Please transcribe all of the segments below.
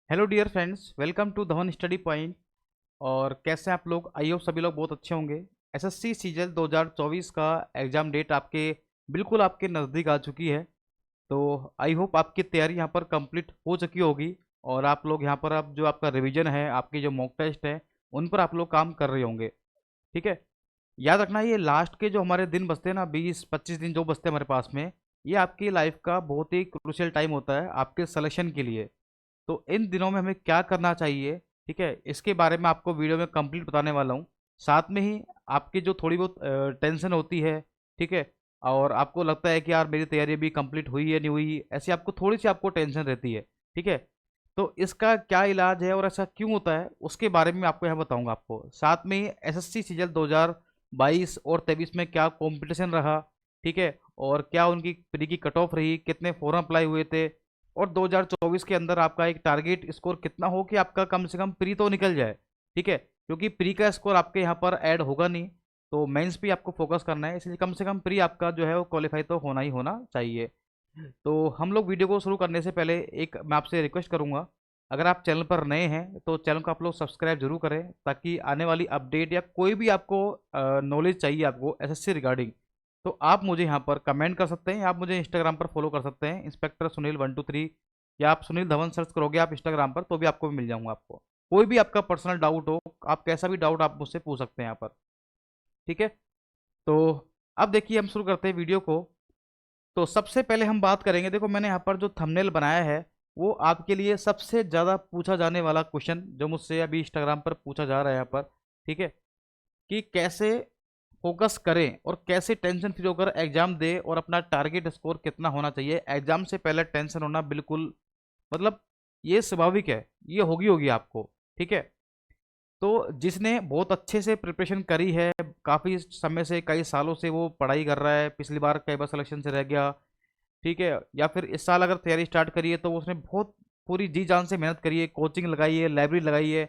Hello dear friends, welcome to Dhawan study point. और कैसे हैं आप लोग? आई होप सभी लोग बहुत अच्छे होंगे। एसएससी सीजल 2024 का एग्ज़ाम डेट बिल्कुल आपके नज़दीक आ चुकी है। तो आई होप आपकी तैयारी यहाँ पर कंप्लीट हो चुकी होगी और आप लोग यहाँ पर अब जो आपका रिवीजन है, आपके जो मॉक टेस्ट है, उन पर आप लोग काम कर रहे होंगे। ठीक है। याद रखना, ये लास्ट के जो हमारे दिन बचते हैं ना, 20-25 दिन जो बचते हैं हमारे पास में, ये आपकी लाइफ का बहुत ही क्रूशियल टाइम होता है आपके सिलेक्शन के लिए। तो इन दिनों में हमें क्या करना चाहिए, ठीक है, इसके बारे में आपको वीडियो में कंप्लीट बताने वाला हूँ। साथ में ही आपकी जो थोड़ी बहुत टेंशन होती है, ठीक है, और आपको लगता है कि यार मेरी तैयारी अभी कंप्लीट हुई है नहीं हुई, ऐसी आपको थोड़ी सी आपको टेंशन रहती है। ठीक है। तो इसका क्या इलाज है और ऐसा क्यों होता है, उसके बारे में आपको यहाँ बताऊंगा। आपको साथ में ही एसएससी सीजल 2022 और 23 में क्या कंपटीशन रहा, ठीक है, और क्या उनकी प्री की कट ऑफ रही, कितने फॉर्म अप्लाई हुए थे, और 2024 के अंदर आपका एक टारगेट स्कोर कितना हो कि आपका कम से कम प्री तो निकल जाए। ठीक है, क्योंकि प्री का स्कोर आपके यहाँ पर ऐड होगा नहीं, तो मेंस पे आपको फोकस करना है, इसलिए कम से कम प्री आपका जो है वो क्वालिफाई तो होना ही होना चाहिए। तो हम लोग वीडियो को शुरू करने से पहले एक मैं आपसे रिक्वेस्ट करूंगा, अगर आप चैनल पर नए हैं तो चैनल को आप लोग सब्सक्राइब जरूर करें, ताकि आने वाली अपडेट या कोई भी आपको नॉलेज चाहिए आपको एसएससी रिगार्डिंग, तो आप मुझे यहाँ पर कमेंट कर सकते हैं, आप मुझे इंस्टाग्राम पर फॉलो कर सकते हैं, इंस्पेक्टर सुनील 123, या आप सुनील धवन सर्च करोगे आप इंस्टाग्राम पर तो भी आपको मिल जाऊंगा। आपको कोई भी आपका पर्सनल डाउट हो, आप कैसा भी डाउट आप मुझसे पूछ सकते हैं यहाँ पर। ठीक है। तो अब देखिए, हम शुरू करते हैं वीडियो को। तो सबसे पहले हम बात करेंगे, देखो मैंने यहाँ पर जो थंबनेल बनाया है, वो आपके लिए सबसे ज़्यादा पूछा जाने वाला क्वेश्चन जो मुझसे अभी इंस्टाग्राम पर पूछा जा रहा है यहाँ पर। ठीक है, कि कैसे फोकस करें और कैसे टेंशन फ्री होकर एग्जाम दे और अपना टारगेट स्कोर कितना होना चाहिए। एग्जाम से पहले टेंशन होना बिल्कुल, मतलब ये स्वाभाविक है, ये होगी होगी आपको। ठीक है। तो जिसने बहुत अच्छे से प्रिपरेशन करी है, काफ़ी समय से, कई सालों से वो पढ़ाई कर रहा है, पिछली बार कई बार सिलेक्शन से रह गया, ठीक है, या फिर इस साल अगर तैयारी स्टार्ट करी है तो उसने बहुत पूरी जी जान से मेहनत करी है, कोचिंग लगाई है, लाइब्रेरी लगाई है,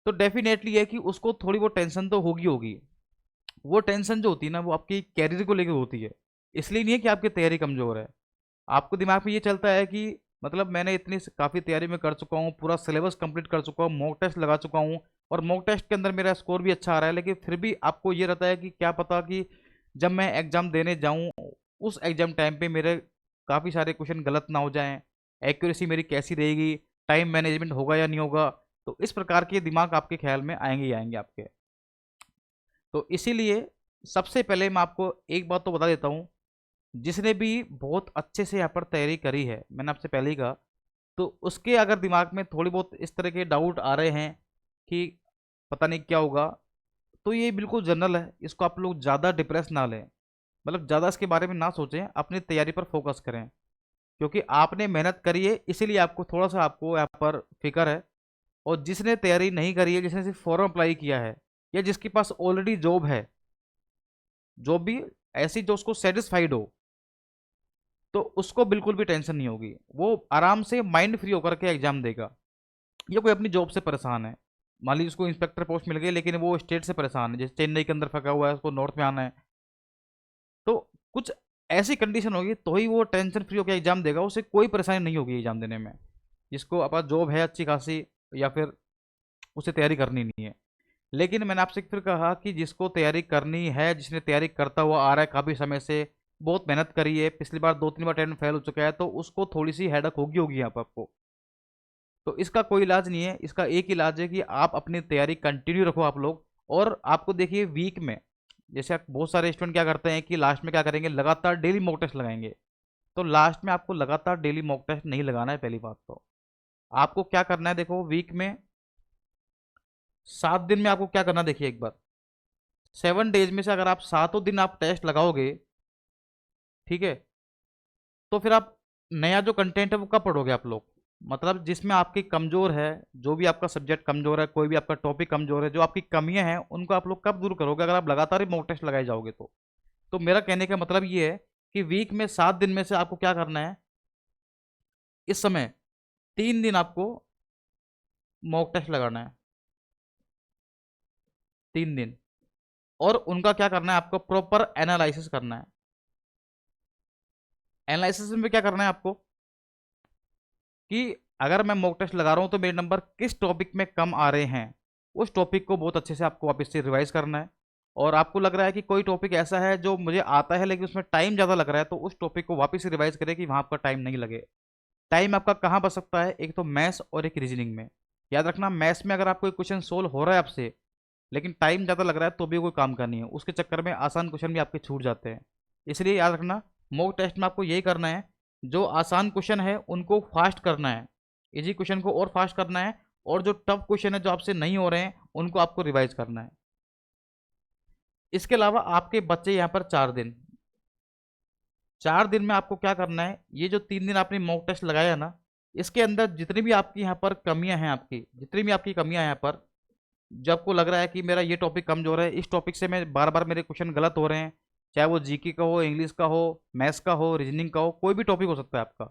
तो डेफिनेटली है कि उसको थोड़ी बहुत टेंशन तो होगी होगी। वो टेंशन जो होती है ना, वो आपकी कैरियर को लेकर होती है, इसलिए नहीं है कि आपकी तैयारी कमजोर है। आपको दिमाग में ये चलता है कि मतलब मैंने इतनी काफ़ी तैयारी में कर चुका हूँ, पूरा सिलेबस कंप्लीट कर चुका हूँ, मॉक टेस्ट लगा चुका हूँ, और मॉक टेस्ट के अंदर मेरा स्कोर भी अच्छा आ रहा है, लेकिन फिर भी आपको ये रहता है कि क्या पता कि जब मैं एग्ज़ाम देने जाऊँ, उस एग्ज़ाम टाइम पे मेरे काफ़ी सारे क्वेश्चन गलत ना हो जाएं, एक्यूरेसी मेरी कैसी रहेगी, टाइम मैनेजमेंट होगा या नहीं होगा। तो इस प्रकार के दिमाग आपके ख्याल में आएंगे ही आएंगे आपके। तो इसीलिए सबसे पहले मैं आपको एक बात तो बता देता हूँ, जिसने भी बहुत अच्छे से यहाँ पर तैयारी करी है, मैंने आपसे पहले ही कहा, तो उसके अगर दिमाग में थोड़ी बहुत इस तरह के डाउट आ रहे हैं कि पता नहीं क्या होगा, तो ये बिल्कुल जनरल है, इसको आप लोग ज़्यादा डिप्रेस ना लें, मतलब ज़्यादा इसके बारे में ना सोचें, अपनी तैयारी पर फोकस करें, क्योंकि आपने मेहनत करी है, इसीलिए आपको थोड़ा सा आपको यहाँ पर फिक्र है। और जिसने तैयारी नहीं करी है, जिसने सिर्फ फॉर्म अप्लाई किया है, या जिसके पास ऑलरेडी जॉब है, जॉब भी ऐसी जो उसको सेटिस्फाइड हो, तो उसको बिल्कुल भी टेंशन नहीं होगी, वो आराम से माइंड फ्री होकर के एग्जाम देगा। ये कोई अपनी जॉब से परेशान है, मान लीजिए उसको इंस्पेक्टर पोस्ट मिल गई, लेकिन वो स्टेट से परेशान है, जैसे चेन्नई के अंदर फंसा हुआ है, उसको नॉर्थ में आना है, तो कुछ ऐसी कंडीशन होगी तो ही वो टेंशन फ्री होकर एग्जाम देगा, उसे कोई परेशानी नहीं होगी एग्जाम देने में, जिसको अपना जॉब है अच्छी खासी, या फिर उसे तैयारी करनी नहीं है। लेकिन मैंने आपसे फिर कहा कि जिसको तैयारी करनी है, जिसने तैयारी करता हुआ आ रहा है काफ़ी समय से, बहुत मेहनत करी है, पिछली बार 2-3 बार अटेम्प्ट फेल हो चुका है, तो उसको थोड़ी सी हेडक होगी होगी यहाँ पर आपको। तो इसका कोई इलाज नहीं है, इसका एक इलाज है कि आप अपनी तैयारी कंटिन्यू रखो आप लोग। और आपको देखिए वीक में, जैसे बहुत सारे स्टूडेंट क्या करते हैं कि लास्ट में क्या करेंगे, लगातार डेली मॉक टेस्ट लगाएंगे। तो लास्ट में आपको लगातार डेली मॉक टेस्ट नहीं लगाना है। पहली बात तो आपको क्या करना है, देखो वीक में 7 दिन में आपको क्या करना है, देखिए एक बार, 7 डेज में से अगर आप सातों दिन आप टेस्ट लगाओगे, ठीक है, तो फिर आप नया जो कंटेंट है वो कब पढ़ोगे आप लोग, मतलब जिसमें आपकी कमजोर है, जो भी आपका सब्जेक्ट कमजोर है, कोई भी आपका टॉपिक कमजोर है, जो आपकी कमियां हैं, उनको आप लोग कब दूर करोगे, अगर आप लगातार ही मॉक टेस्ट लगाए जाओगे तो मेरा कहने का मतलब ये है कि वीक में 7 दिन में से आपको क्या करना है, इस समय 3 दिन आपको मॉक टेस्ट लगाना है, 3 दिन, और उनका क्या करना है, आपको प्रॉपर एनालिसिस करना है। एनालिसिस में क्या करना है आपको कि अगर मैं मॉक टेस्ट लगा रहा हूँ तो मेरे नंबर किस टॉपिक में कम आ रहे हैं, उस टॉपिक को बहुत अच्छे से आपको वापस से रिवाइज करना है। और आपको लग रहा है कि कोई टॉपिक ऐसा है जो मुझे आता है लेकिन उसमें टाइम ज़्यादा लग रहा है, तो उस टॉपिक को वापस से रिवाइज करें कि वहाँ आपका टाइम नहीं लगे। टाइम आपका कहाँ बच सकता है, एक तो मैथ्स और एक रीजनिंग में। याद रखना, मैथ्स में अगर आपको क्वेश्चन सोल्व हो रहा है आपसे लेकिन टाइम ज़्यादा लग रहा है तो भी कोई काम का नहीं है, उसके चक्कर में आसान क्वेश्चन भी आपके छूट जाते हैं। इसलिए याद रखना, मॉक टेस्ट में आपको यही करना है, जो आसान क्वेश्चन है उनको फास्ट करना है, इजी क्वेश्चन को और फास्ट करना है, और जो टफ क्वेश्चन है जो आपसे नहीं हो रहे हैं उनको आपको रिवाइज करना है। इसके अलावा आपके बच्चे यहाँ पर 4 दिन, 4 दिन में आपको क्या करना है, ये जो 3 दिन आपने मॉक टेस्ट लगाया ना, इसके अंदर जितनी भी आपकी यहाँ पर कमियां हैं, आपकी जितनी भी आपकी कमियां हैं यहाँ पर, जब आपको लग रहा है कि मेरा ये टॉपिक कमजोर है, इस टॉपिक से मैं बार बार मेरे क्वेश्चन गलत हो रहे हैं, चाहे वो जीके का हो, इंग्लिश का हो, मैथ्स का हो, रीजनिंग का हो, कोई भी टॉपिक हो सकता है आपका,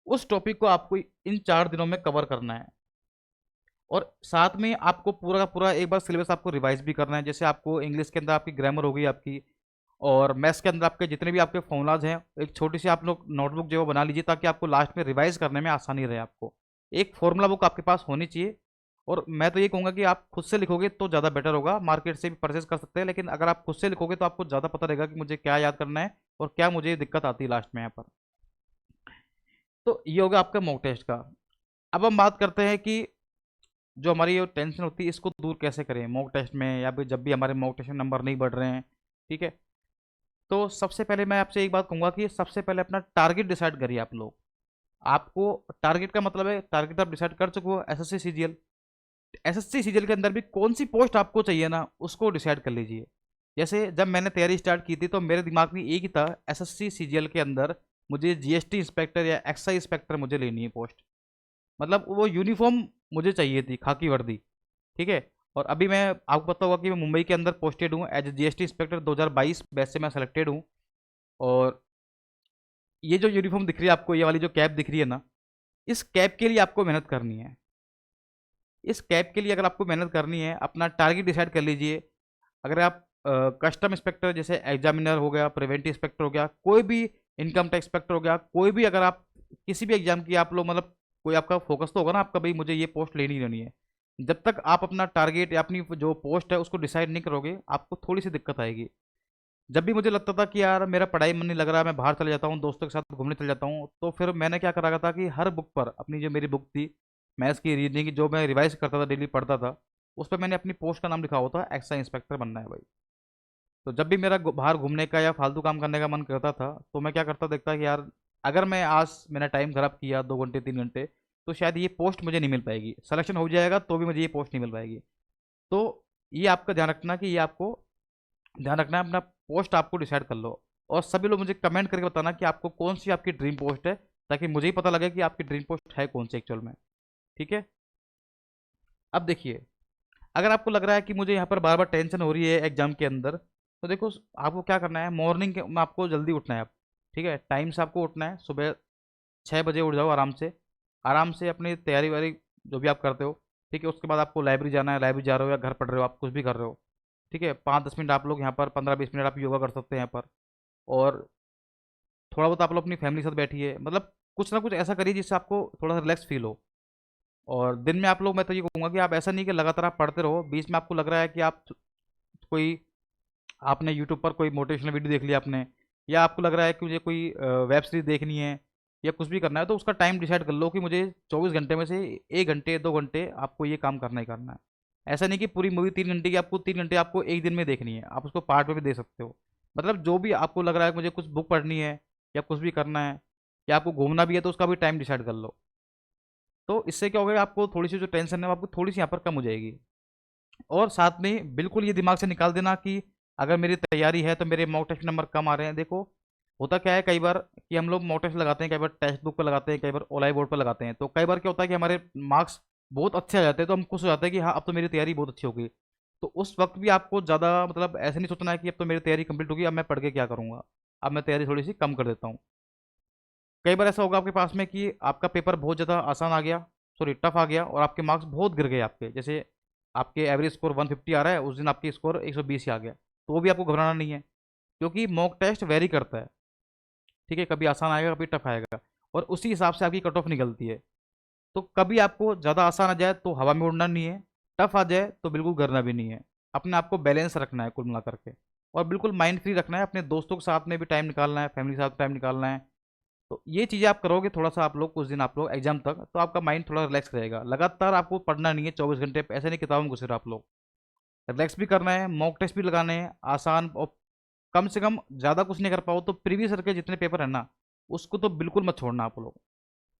उस टॉपिक को आपको इन 4 दिनों में कवर करना है। और साथ में आपको पूरा का पूरा एक बार सिलेबस आपको रिवाइज भी करना है। जैसे आपको इंग्लिश के अंदर आपकी ग्रामर हो गई आपकी, और मैथ्स के अंदर आपके जितने भी आपके फॉर्मूलाज हैं, एक छोटी सी आप लोग नोटबुक जो है वो बना लीजिए ताकि आपको लास्ट में रिवाइज करने में आसानी रहे। आपको एक फॉर्मूला बुक आपके पास होनी चाहिए, और मैं तो ये कहूँगा कि आप खुद से लिखोगे तो ज़्यादा बेटर होगा, मार्केट से भी परचेज कर सकते हैं, लेकिन अगर आप खुद से लिखोगे तो आपको ज़्यादा पता रहेगा कि मुझे क्या याद करना है और क्या मुझे दिक्कत आती है लास्ट में यहाँ पर। तो ये होगा आपका मॉक टेस्ट का। अब हम बात करते हैं कि जो हमारी ये टेंशन होती है इसको दूर कैसे करें मॉक टेस्ट में, या फिर जब भी हमारे मॉक टेस्ट में नंबर नहीं बढ़ रहे हैं। ठीक है, तो सबसे पहले मैं आपसे एक बात कहूंगा कि सबसे पहले अपना टारगेट डिसाइड करिए आप लोग। आपको टारगेट का मतलब है, टारगेट आप डिसाइड कर चुके हो, एसएससी सीजीएल, एसएससी सीजीएल के अंदर भी कौन सी पोस्ट आपको चाहिए ना, उसको डिसाइड कर लीजिए। जैसे जब मैंने तैयारी स्टार्ट की थी तो मेरे दिमाग में एक ही था, एसएससी सीजीएल के अंदर मुझे जीएसटी इंस्पेक्टर या एक्साइज इंस्पेक्टर मुझे लेनी है पोस्ट, मतलब वो यूनिफॉर्म मुझे चाहिए थी, खाकी वर्दी। ठीक है, और अभी मैं आपको पता होगा कि मैं मुंबई के अंदर पोस्टेड हूँ एज जीएसटी इंस्पेक्टर, 2022 बैच से मैं सेलेक्टेड हूँ। और ये जो यूनिफॉर्म दिख रही है आपको, ये वाली जो कैप दिख रही है ना, इस कैप के लिए आपको मेहनत करनी है। इस कैप के लिए अगर आपको मेहनत करनी है, अपना टारगेट डिसाइड कर लीजिए। अगर आप कस्टम इंस्पेक्टर जैसे एग्जामिनर हो गया, प्रिवेंटिव इंस्पेक्टर हो गया, कोई भी इनकम टैक्स इंस्पेक्टर हो गया, कोई भी अगर आप किसी भी एग्जाम की आप लोग मतलब कोई आपका फोकस तो होगा ना आपका, भाई मुझे ये पोस्ट लेनी लेनी है। जब तक आप अपना टारगेट या अपनी जो पोस्ट है उसको डिसाइड नहीं करोगे, आपको थोड़ी सी दिक्कत आएगी। जब भी मुझे लगता था कि यार मेरा पढ़ाई मन नहीं लग रहा, मैं बाहर चले जाता हूँ, दोस्तों के साथ घूमने चले जाता हूँ, तो फिर मैंने क्या करा था कि हर बुक पर, अपनी जो मेरी बुक थी मैथ्स की, रीजनिंग की, जो मैं रिवाइज करता था, डेली पढ़ता था, उस पर मैंने अपनी पोस्ट का नाम लिखा हुआ था, एक्साइज इंस्पेक्टर बनना है भाई। तो जब भी मेरा बाहर घूमने का या फालतू काम करने का मन करता था तो मैं क्या करता, देखता कि यार अगर मैं आज मैंने टाइम खराब किया 2 घंटे 3 घंटे, तो शायद ये पोस्ट मुझे नहीं मिल पाएगी, सिलेक्शन हो जाएगा तो भी मुझे ये पोस्ट नहीं मिल पाएगी। तो ये आपका ध्यान रखना कि ये आपको ध्यान रखना है, अपना पोस्ट आपको डिसाइड कर लो। और सभी लोग मुझे कमेंट करके बताना कि आपको कौन सी आपकी ड्रीम पोस्ट है, ताकि मुझे ही पता लगे कि आपकी ड्रीम पोस्ट है कौन सी एक्चुअल में। ठीक है, अब देखिए, अगर आपको लग रहा है कि मुझे यहाँ पर बार बार टेंशन हो रही है एग्जाम के अंदर, तो देखो आपको क्या करना है, मॉर्निंग के में आपको जल्दी उठना है आप। ठीक है, टाइम से आपको उठना है, सुबह 6 बजे उठ जाओ आराम से, आराम से अपनी तैयारी वारी जो भी आप करते हो। ठीक है, उसके बाद आपको लाइब्रेरी जाना है, लाइब्रेरी जा रहे हो या घर पढ़ रहे हो, आप कुछ भी कर रहे हो। ठीक है, 5-10 मिनट आप लोग यहाँ पर, 15-20 मिनट आप योगा कर सकते हैं यहाँ पर। और थोड़ा बहुत आप लोग अपनी फैमिली के साथ बैठिए, मतलब कुछ ना कुछ ऐसा करिए जिससे आपको थोड़ा सा रिलैक्स फील हो। और दिन में आप लोग, मैं तो ये कहूँगा कि आप ऐसा नहीं कि लगातार आप पढ़ते रहो, बीच में आपको लग रहा है कि आप कोई, आपने यूट्यूब पर कोई मोटिवेशनल वीडियो देख लिया आपने, या आपको लग रहा है कि मुझे कोई वेब सीरीज देखनी है या कुछ भी करना है, तो उसका टाइम डिसाइड कर लो कि मुझे 24 घंटे में से 1 घंटे 2 घंटे आपको ये काम करना ही करना है। ऐसा नहीं कि पूरी मूवी 3 घंटे की, आपको 3 घंटे आपको एक दिन में देखनी है, आप उसको पार्ट में भी दे सकते हो। मतलब जो भी आपको लग रहा है कि मुझे कुछ बुक पढ़नी है या कुछ भी करना है या आपको घूमना भी है, तो उसका भी टाइम डिसाइड कर लो। तो इससे क्या होगा, आपको थोड़ी सी जो टेंशन है वो आपको थोड़ी सी यहाँ पर कम हो जाएगी। और साथ में बिल्कुल ये दिमाग से निकाल देना कि अगर मेरी तैयारी है तो मेरे मॉक टेस्ट नंबर कम आ रहे हैं। देखो होता क्या है, कई बार कि हम लोग मॉक टेस्ट लगाते हैं, कई बार टेक्स्ट बुक पर लगाते हैं, कई बार ऑनलाइन बोर्ड पर लगाते हैं, तो कई बार क्या होता है कि हमारे मार्क्स बहुत अच्छे आ जाते हैं, तो हम खुश हो जाते हैं कि हाँ अब तो मेरी तैयारी बहुत अच्छी हो गई। तो उस वक्त भी आपको ज़्यादा मतलब ऐसे नहीं सोचना है कि अब तो मेरी तैयारी कंप्लीट होगी, अब मैं पढ़ के क्या करूँगा, अब मैं तैयारी थोड़ी सी कम कर देता हूँ। कई बार ऐसा होगा आपके पास में कि आपका पेपर बहुत ज़्यादा आसान आ गया, सॉरी टफ आ गया, और आपके मार्क्स बहुत गिर गए आपके, जैसे आपके एवरेज स्कोर 150 आ रहा है, उस दिन आपकी स्कोर 120 ही आ गया, तो वो भी आपको घबराना नहीं है, क्योंकि मॉक टेस्ट वेरी करता है। ठीक है, कभी आसान आएगा कभी टफ आएगा, और उसी हिसाब से आपकी कट ऑफ निकलती है। तो कभी आपको ज़्यादा आसान आ जाए तो हवा में उड़ना नहीं है, टफ आ जाए तो बिल्कुल गिरना भी नहीं है। अपने आप को बैलेंस रखना है कुल मिला करके, और बिल्कुल माइंड फ्री रखना है। अपने दोस्तों के साथ में भी टाइम निकालना है, फैमिली के साथ टाइम निकालना है। तो ये चीज़ें आप करोगे थोड़ा सा, आप लोग कुछ दिन आप लोग एग्जाम तक, तो आपका माइंड थोड़ा रिलैक्स रहेगा। लगातार आपको पढ़ना नहीं है 24 घंटे, ऐसे नहीं किताबों में घुसे रहो आप लोग। रिलैक्स भी करना है, मॉक टेस्ट भी लगाने हैं आसान, और कम से कम ज़्यादा कुछ नहीं कर पाओ तो प्रीवियस ईयर के जितने पेपर है ना, उसको तो बिल्कुल मत छोड़ना आप लोग।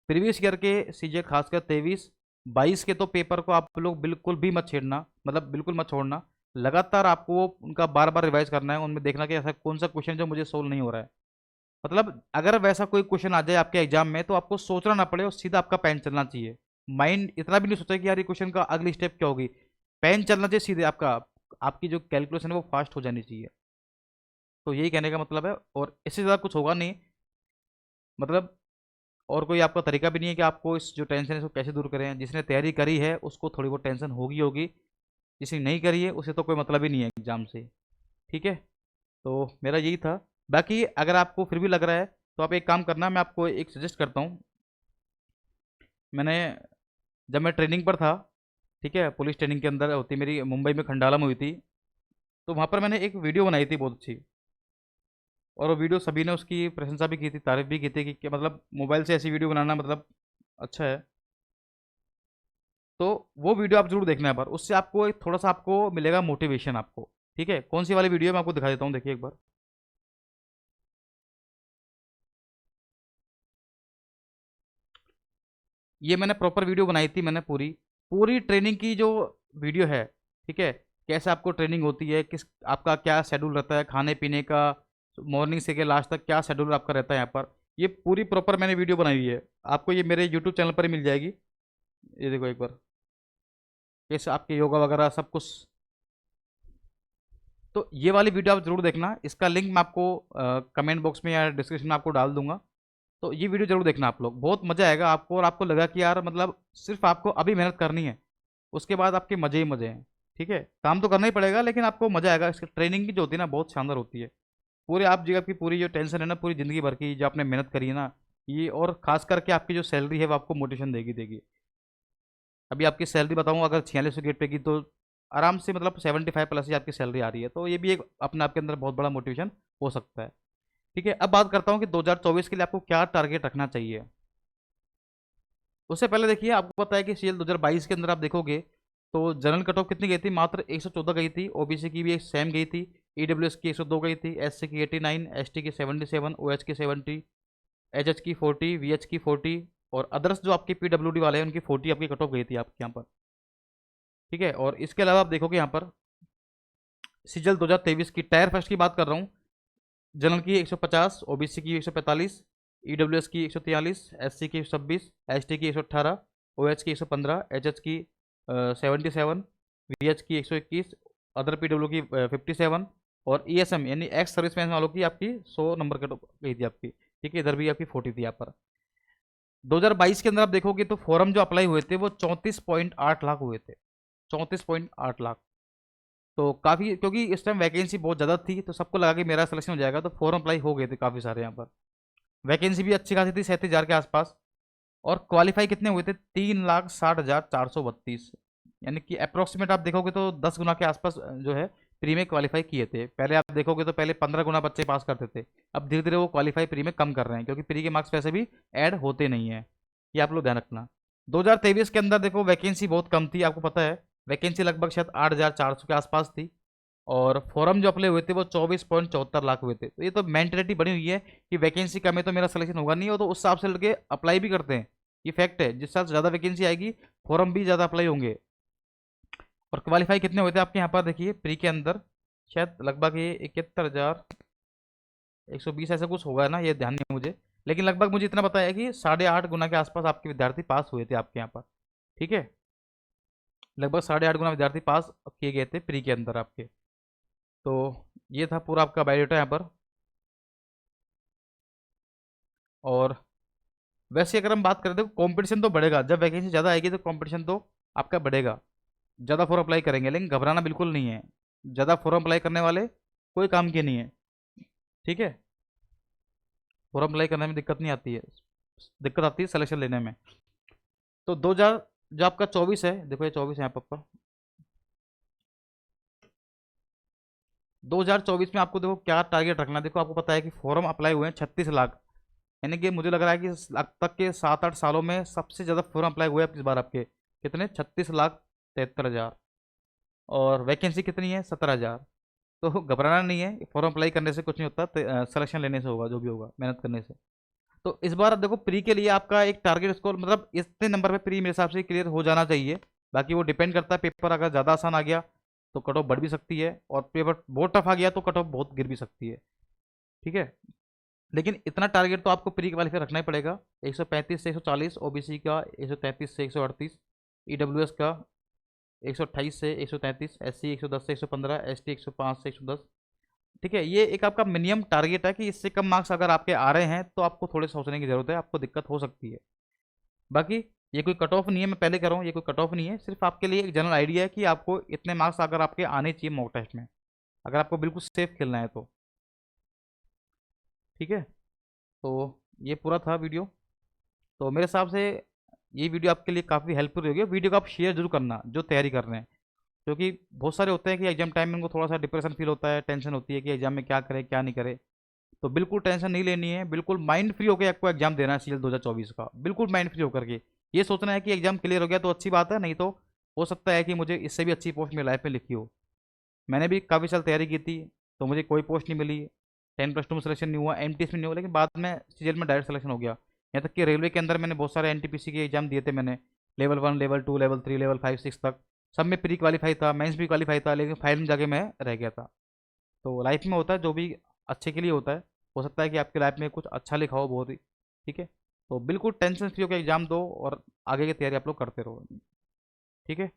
प्रीवियस ईयर के सीजे खासकर 23-22 के तो पेपर को आप लोग बिल्कुल भी मत छेड़ना, मतलब बिल्कुल मत छोड़ना। लगातार आपको उनका बार बार रिवाइज करना है, उनमें देखना कि ऐसा कौन सा क्वेश्चन जो मुझे सोल्व नहीं हो रहा है। मतलब अगर वैसा कोई क्वेश्चन आ जाए आपके एग्जाम में तो आपको सोचना ना पड़े और सीधा आपका पेन चलना चाहिए। माइंड इतना भी नहीं सोचे कि यार ये क्वेश्चन का अगली स्टेप क्या होगी। पेन चलना चाहिए सीधे आपका, आपकी जो कैलकुलेशन है वो फास्ट हो जानी चाहिए। तो यही कहने का मतलब है, और इससे ज़्यादा कुछ होगा नहीं। मतलब और कोई आपका तरीका भी नहीं है कि आपको इस जो टेंशन है इसको कैसे दूर करें। जिसने तैयारी करी है उसको थोड़ी बहुत टेंशन होगी होगी, जिसने नहीं करी है उसे तो कोई मतलब ही नहीं है एग्जाम से। ठीक है, तो मेरा यही था। बाकी अगर आपको फिर भी लग रहा है तो आप एक काम करना, मैं आपको एक सजेस्ट करता हूँ। मैंने जब मैं ट्रेनिंग पर था, ठीक है, पुलिस ट्रेनिंग के अंदर होती मेरी, मुंबई में खंडाला में हुई थी, तो वहाँ पर मैंने एक वीडियो बनाई थी बहुत अच्छी। और वो वीडियो सभी ने उसकी प्रशंसा भी की थी, तारीफ भी की थी कि मतलब मोबाइल से ऐसी वीडियो बनाना मतलब अच्छा है। तो वो वीडियो आप जरूर देखना है एक बार, उससे आपको एक थोड़ा सा आपको मिलेगा मोटिवेशन आपको। ठीक है, कौन सी वाली वीडियो है मैं आपको दिखा देता हूँ, देखिए एक बार। ये मैंने प्रॉपर वीडियो बनाई थी, मैंने पूरी पूरी ट्रेनिंग की जो वीडियो है। ठीक है, कैसे आपको ट्रेनिंग होती है, किस आपका क्या शेड्यूल रहता है खाने पीने का, मॉर्निंग से के लास्ट तक क्या शेड्यूल आपका रहता है यहाँ पर। ये पूरी प्रॉपर मैंने वीडियो बनाई हुई है, आपको ये मेरे यूट्यूब चैनल पर ही मिल जाएगी। ये देखो एक बार, कैसे आपके योगा वगैरह सब कुछ। तो ये वाली वीडियो आप जरूर देखना, इसका लिंक मैं आपको कमेंट बॉक्स में या डिस्क्रिप्शन में आपको डाल दूंगा। तो ये वीडियो जरूर देखना आप लोग, बहुत मजा आएगा आपको, और आपको लगा कि यार मतलब सिर्फ आपको अभी मेहनत करनी है, उसके बाद आपके मजे ही मजे हैं। ठीक है, काम तो करना ही पड़ेगा लेकिन आपको मजा आएगा। इसकी ट्रेनिंग की जो होती है ना बहुत शानदार होती है। पूरे आप जी आपकी पूरी जो टेंशन है ना पूरी जिंदगी भर की जो आपने मेहनत करी है ना, ये और खास करके आपकी जो सैलरी है वो आपको मोटिवेशन देगी देगी। अभी आपकी सैलरी बताऊँ, अगर 4600 गेट पे की तो आराम से मतलब 75+ ही आपकी सैलरी आ रही है, तो ये भी एक अपने आपके अंदर बहुत बड़ा मोटिवेशन हो सकता है। ठीक है, अब बात करता हूँ कि 2024 के लिए आपको क्या टारगेट रखना चाहिए। उससे पहले देखिए, आपको पता है कि सीएल 2022 के अंदर आप देखोगे तो जनरल कट ऑफ कितनी गई थी, मात्र 114 गई थी। ओबीसी की भी एक सेम गई थी, ईडब्ल्यूएस की 102 गई थी, एससी की 89, एसटी की 77, ओएच की 70, एचएच की 40, वीएच की 40, और अदर्स जो आपके पीडब्ल्यूडी वाले हैं उनकी 40 आपकी कट ऑफ गई थी आपके यहाँ पर। ठीक है, और इसके अलावा आप देखोगे यहाँ पर सीजल 2023 की टायर फर्स्ट की बात कर रहा हूँ, जनरल की 150, ओबीसी की 145, ईडब्ल्यूएस की 143, एससी की 126, एसटी की 118, ओएच की 115, एचएच की 77, वीएच की 121, अदर पीडब्ल्यू की 57, और ईएसएम यानी एक्स सर्विसमैन वालों की आपकी 100 नंबर कट गई थी आपकी। ठीक है, इधर भी आपकी 40 थी यहाँ पर। 2022 के अंदर आप देखोगे तो फॉर्म जो अप्लाई हुए थे वो 34.8 लाख हुए थे, 34.8 लाख। तो काफ़ी, क्योंकि इस टाइम वैकेंसी बहुत ज़्यादा थी तो सबको लगा कि मेरा सिलेक्शन हो जाएगा, तो फॉर्म अप्लाई हो गए थे काफ़ी सारे यहाँ पर। वैकेंसी भी अच्छी खासी थी, 37,000 के आसपास। और क्वालिफाई कितने हुए थे, 3,60,432, यानी कि अप्रोक्सीमेट आप देखोगे तो 10 गुना के आसपास जो है प्री में क्वालिफाई किए थे। पहले आप देखोगे तो पहले 15 गुना बच्चे पास करते थे, अब धीरे धीरे वो क्वालिफाई प्री में कम कर रहे हैं क्योंकि प्री के मार्क्स वैसे भी ऐड होते नहीं है। ये आप लोग ध्यान रखना। 2023 के अंदर देखो वैकेंसी बहुत कम थी, आपको पता है वैकेंसी लगभग शायद 8,400 के आसपास थी। और फॉर्म जो अप्लाई हुए थे वो 24.74 लाख हुए थे। तो ये तो मेंटेलिटी बनी हुई है कि वैकेंसी कम है तो मेरा सिलेक्शन होगा नहीं, हो तो उस हिसाब से लड़के अप्लाई भी करते हैं। ये फैक्ट है, जिस साल ज़्यादा वैकेंसी आएगी फॉर्म भी ज़्यादा अप्लाई होंगे। और क्वालिफाई कितने हुए थे आपके यहाँ पर देखिए प्री के अंदर, शायद लगभग ये 71,120 ऐसा कुछ होगा ना, ये ध्यान नहीं है मुझे, लेकिन लगभग मुझे इतना पता है कि 8.5 गुना के आसपास आपके विद्यार्थी पास हुए थे आपके यहाँ पर। ठीक है, लगभग 8.5 गुना विद्यार्थी पास किए गए थे प्री के अंदर आपके। तो ये था पूरा आपका बायोडाटा यहाँ पर। और वैसे अगर हम बात करें तो कंपटीशन तो बढ़ेगा, जब वैकेंसी ज़्यादा आएगी तो कंपटीशन तो आपका बढ़ेगा, ज़्यादा फॉर्म अप्लाई करेंगे, लेकिन घबराना बिल्कुल नहीं है। ज़्यादा फॉर्म अप्लाई करने वाले कोई काम के नहीं है। ठीक है, फॉर्म अप्लाई करने में दिक्कत नहीं आती है, दिक्कत आती है सिलेक्शन लेने में। तो 2000 जो आपका 24 है, देखो ये 24 है यहाँ पर आपका, 2024 में आपको देखो क्या टारगेट रखना है। देखो आपको पता है कि फॉर्म अप्लाई हुए हैं 36 लाख, यानी कि मुझे लग रहा है कि इस अब तक के 7-8 सालों में सबसे ज़्यादा फॉर्म अप्लाई हुए हैं इस बार आपके, कितने, 36,73,000। और वैकेंसी कितनी है, 17,000। तो घबराना नहीं है, फॉर्म अप्लाई करने से कुछ नहीं होता, सिलेक्शन लेने से होगा, जो भी होगा मेहनत करने से। तो इस बार देखो प्री के लिए आपका एक टारगेट स्कोर, मतलब इतने नंबर पे प्री मेरे हिसाब से क्लियर हो जाना चाहिए। बाकी वो डिपेंड करता है, पेपर अगर ज़्यादा आसान आ गया तो कट ऑफ बढ़ भी सकती है, और पेपर बहुत टफ आ गया तो कट ऑफ बहुत गिर भी सकती है। ठीक है, लेकिन इतना टारगेट तो आपको प्री क्वालिफाई रखना ही पड़ेगा। 135 से 140 ओबीसी का, 133 से 138 ईडब्ल्यूएस का, 128 से 133 एससी, 110 से 115 एसटी, 105 से 110। ठीक है, ये एक आपका मिनिमम टारगेट है कि इससे कम मार्क्स अगर आपके आ रहे हैं तो आपको थोड़े सोचने की जरूरत है, आपको दिक्कत हो सकती है। बाकी ये कोई कट ऑफ नहीं है, मैं पहले कह रहा हूँ ये कोई कट ऑफ नहीं है, सिर्फ आपके लिए एक जनरल आइडिया है कि आपको इतने मार्क्स अगर आपके आने चाहिए मॉक टेस्ट में, अगर आपको बिल्कुल सेफ खेलना है तो। ठीक है, तो ये पूरा था वीडियो। तो मेरे हिसाब से ये वीडियो आपके लिए काफ़ी हेल्पफुल होगी। वीडियो को आप शेयर जरूर करना जो तैयारी कर रहे हैं, क्योंकि बहुत सारे होते हैं कि एग्जाम टाइम में उनको थोड़ा सा डिप्रेशन फील होता है, टेंशन होती है कि एग्जाम में क्या करें क्या नहीं करें। तो बिल्कुल टेंशन नहीं लेनी है, बिल्कुल माइंड फ्री होकर आपको एग्जाम देना है सीएल 2024 का, बिल्कुल माइंड फ्री होकर के। ये सोचना है कि एग्जाम क्लियर हो गया तो अच्छी बात है, नहीं तो हो सकता है कि मुझे इससे भी अच्छी पोस्ट मेरी लाइफ में लिखी हो। मैंने भी काफ़ी साल तैयारी की थी, तो मुझे कोई पोस्ट नहीं मिली, 10+2 में सिलेक्शन नहीं हुआ, एमटीएस में नहीं हुआ, लेकिन बाद में सीजीएल में डायरेक्ट सिलेक्शन हो गया। यहाँ तक कि रेलवे के अंदर मैंने बहुत सारे एनटीपीसी के एग्जाम दिए थे मैंने, लेवल 1, लेवल 2, लेवल 3, लेवल 5, 6 तक। सब में प्री क्वालिफाई था, मेंस भी क्वालिफाई था, लेकिन फाइनल में जाके मैं रह गया था। तो लाइफ में होता है, जो भी अच्छे के लिए होता है। हो सकता है कि आपकी लाइफ में कुछ अच्छा लिखा हो बहुत ही। ठीक है, तो बिल्कुल टेंशन फ्री होकर एग्जाम दो और आगे की तैयारी आप लोग करते रहो। ठीक है।